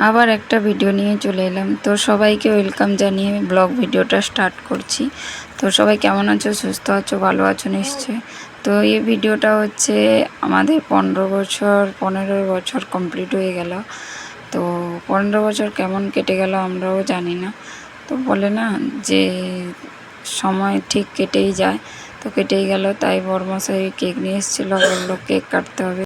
আবার একটা ভিডিও নিয়ে চলে এলাম। তো সবাইকে ওয়েলকাম জানিয়ে ব্লগ ভিডিওটা স্টার্ট করছি। তো সবাই কেমন আছো, সুস্থ আছো, ভালো আছো নিশ্চয়ই। তো এই ভিডিওটা হচ্ছে আমাদের 15 বছর কমপ্লিট হয়ে গেল। তো 15 বছর কেমন কেটে গেল আমরাও জানি না। তো বলে না যে সময় ঠিক কেটেই যায়, তো কেটেই গেল। তাই বড়মশাই কেক নিয়ে এসেছিলো, বললো কেক কাটতে হবে।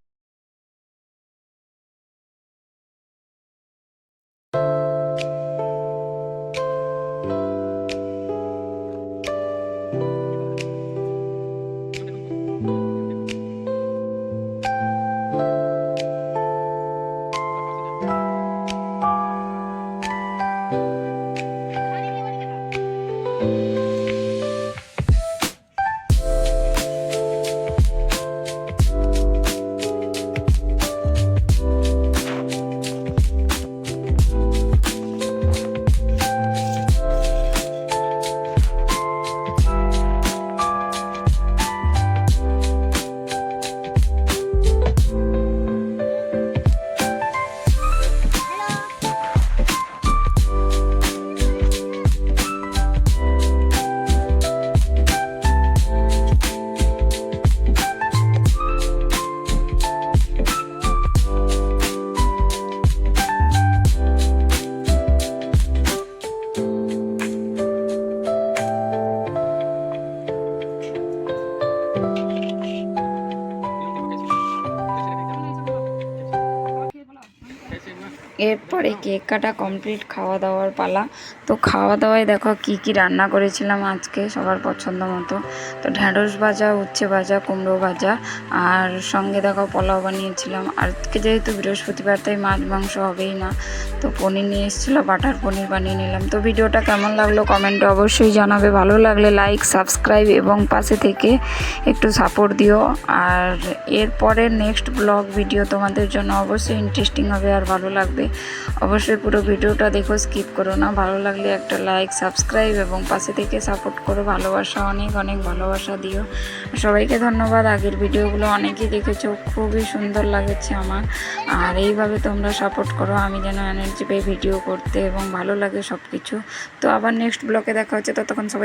এরপরে কেক কাটা কমপ্লিট, খাওয়া দাওয়ার পালা। তো খাওয়া দাওয়ায় দেখো কি কি রান্না করেছিলাম আজকে সবার পছন্দ মতো। তো ঢ্যাঁড়স ভাজা, উচ্ছে ভাজা, কুমড়ো ভাজা, আর সঙ্গে দেখো পোলাও বানিয়েছিলাম। আজকে যেহেতু বৃহস্পতিবার তাই মাছ মাংস হবেই না, তো পনির নিয়ে এসেছিলো, বাটার পনির বানিয়ে নিলাম। তো ভিডিওটা কেমন লাগলো কমেন্টে অবশ্যই জানাবে। ভালো লাগলে লাইক, সাবস্ক্রাইব এবং পাশে থেকে একটু সাপোর্ট দিও। আর এরপরে নেক্সট ব্লগ ভিডিও তোমাদের জন্য অবশ্যই ইন্টারেস্টিং হবে আর ভালো লাগবে। অবশ্যই পুরো ভিডিওটা দেখো, স্কিপ করো না। ভালো লাগলে একটা লাইক, সাবস্ক্রাইব এবং পাশে থেকে সাপোর্ট করো। ভালোবাসা, অনেক অনেক ভালোবাসা দিও। সবাইকে ধন্যবাদ। আগের ভিডিওগুলো অনেকেই দেখেছো, খুবই সুন্দর লাগছে আমার। আর এইভাবে তোমরা সাপোর্ট করো, আমি যেন এনার্জি পাই ভিডিও করতে এবং ভালো লাগে সব কিছু। তো আবার নেক্সট ব্লগে দেখা হচ্ছে, ততক্ষণ সবাই